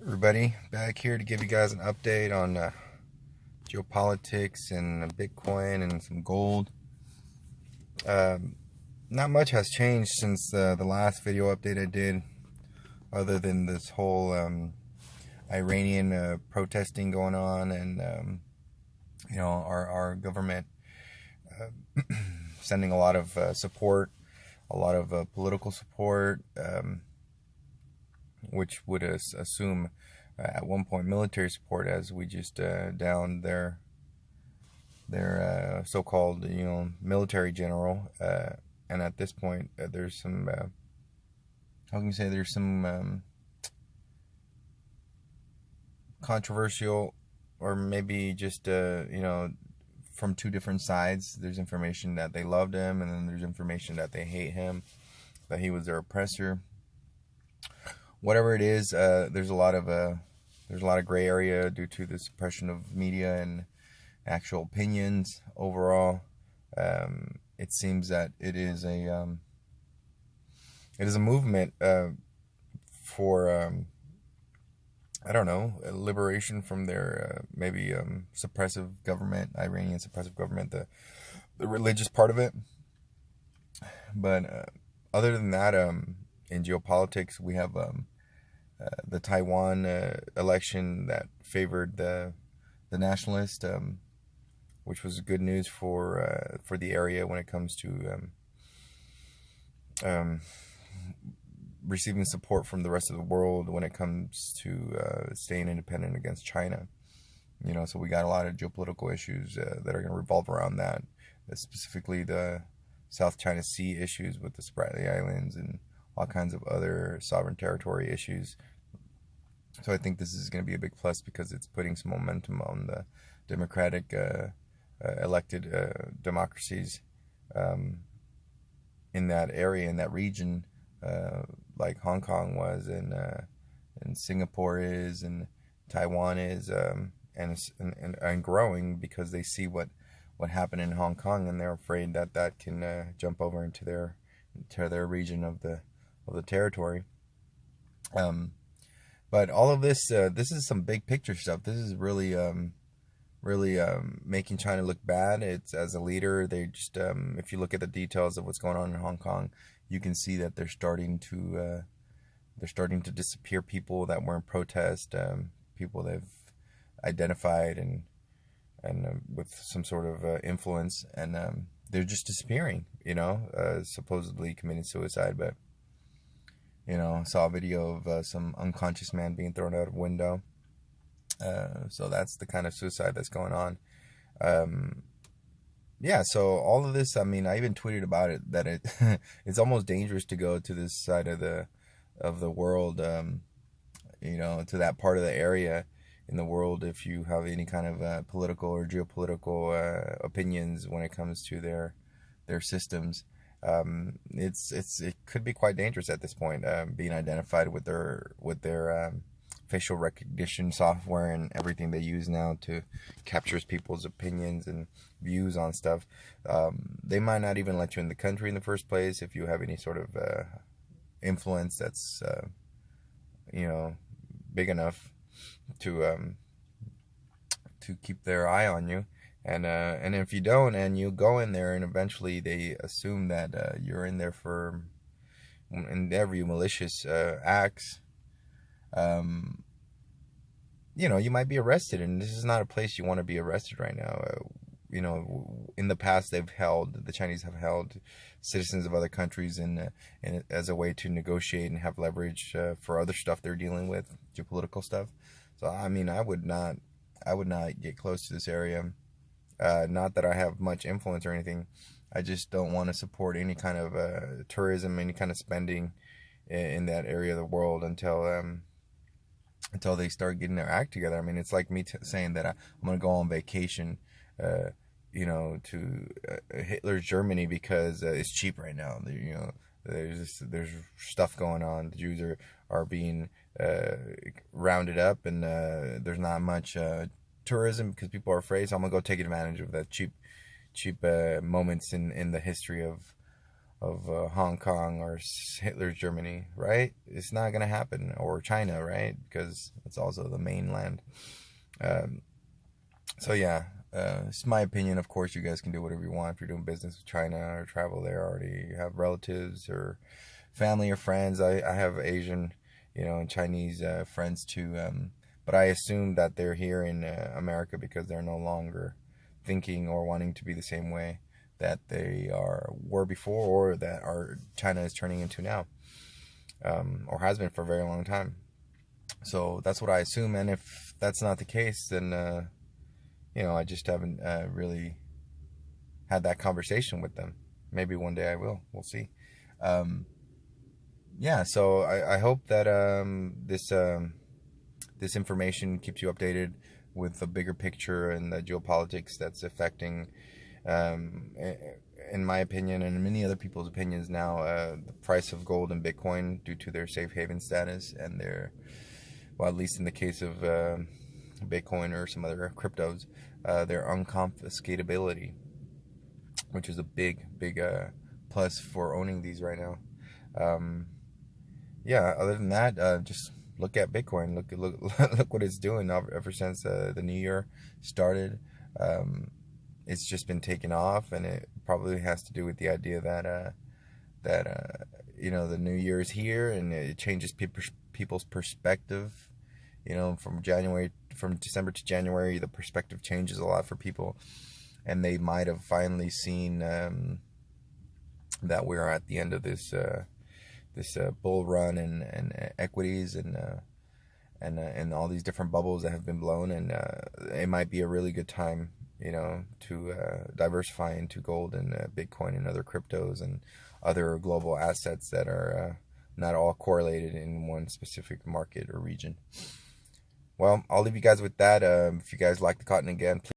Everybody, back here to give you guys an update on geopolitics and Bitcoin and some gold. Not much has changed since the last video update I did, other than this whole Iranian protesting going on, and our government sending a lot of support, a lot of political support. Which would assume at one point military support, as we just downed their so-called military general, and at this point there's some how can you say, there's some controversial, or maybe just from two different sides. There's information that they loved him, and then there's information that they hate him, that he was their oppressor. Whatever it is, there's a lot of gray area due to the suppression of media and actual opinions. Overall, it seems that it is a movement for I don't know, a liberation from their maybe suppressive government, Iranian suppressive government, the religious part of it. But other than that, in geopolitics, we have the Taiwan election that favored the nationalist, which was good news for the area when it comes to receiving support from the rest of the world when it comes to staying independent against China. So we got a lot of geopolitical issues that are going to revolve around that, specifically the South China Sea issues with the Spratly Islands and all kinds of other sovereign territory issues. So I think this is going to be a big plus, because it's putting some momentum on the democratic elected democracies in that area, in that region, like Hong Kong was, and Singapore is, and Taiwan is, and growing, because they see what happened in Hong Kong, and they're afraid that can jump over into their region of the territory. But all of this, this is some big picture stuff. This is really making China look bad. It's, as a leader, they just, if you look at the details of what's going on in Hong Kong, you can see that they're starting to disappear people that were in protest, people they've identified and with some sort of influence, and they're just disappearing. Supposedly committing suicide, but saw a video of some unconscious man being thrown out of a window. So that's the kind of suicide that's going on. Yeah, so all of this, I mean, I even tweeted about it, that it's almost dangerous to go to this side of the world, to that part of the area in the world, if you have any kind of political or geopolitical opinions when it comes to their systems. It could be quite dangerous at this point, being identified with their facial recognition software and everything they use now to capture people's opinions and views on stuff. They might not even let you in the country in the first place if you have any sort of influence that's big enough to keep their eye on you. And if you don't, and you go in there, and eventually they assume that you're in there for every malicious acts, you might be arrested, and this is not a place you want to be arrested right now. In the past, the Chinese have held citizens of other countries and as a way to negotiate and have leverage for other stuff they're dealing with, geopolitical stuff. So I mean, I would not get close to this area. Not that I have much influence or anything. I just don't want to support any kind of tourism, any kind of spending in that area of the world until they start getting their act together. I mean, it's like me saying that I'm going to go on vacation, to Hitler's Germany because it's cheap right now. There's stuff going on. The Jews are being rounded up, and there's not much tourism because people are afraid. So I'm gonna go take advantage of that cheap moments in the history of Hong Kong or Hitler's Germany, right? It's not gonna happen, or China, right? Because it's also the mainland. Um, so yeah, it's my opinion. Of course, you guys can do whatever you want if you're doing business with China or travel there already. You have relatives or family or friends. I have Asian, and Chinese friends too. But I assume that they're here in America because they're no longer thinking or wanting to be the same way that they were before, or that our China is turning into now, or has been for a very long time. So that's what I assume. And if that's not the case, then I just haven't really had that conversation with them. Maybe one day I will. We'll see. Um, yeah, so I hope that this information keeps you updated with the bigger picture and the geopolitics that's affecting, um, in my opinion and in many other people's opinions now, the price of gold and Bitcoin due to their safe haven status and well, at least in the case of Bitcoin or some other cryptos, their unconfiscatability, which is a big, big plus for owning these right now. Um, yeah, other than that, just look at Bitcoin. Look what it's doing ever since the new year started. It's just been taken off, and it probably has to do with the idea that the new year is here, and it changes people's perspective. From December to January, the perspective changes a lot for people, and they might have finally seen that we're at the end of this bull run and equities and all these different bubbles that have been blown, and it might be a really good time, to diversify into gold and Bitcoin and other cryptos and other global assets that are not all correlated in one specific market or region. Well, I'll leave you guys with that. If you guys like the cotton again, please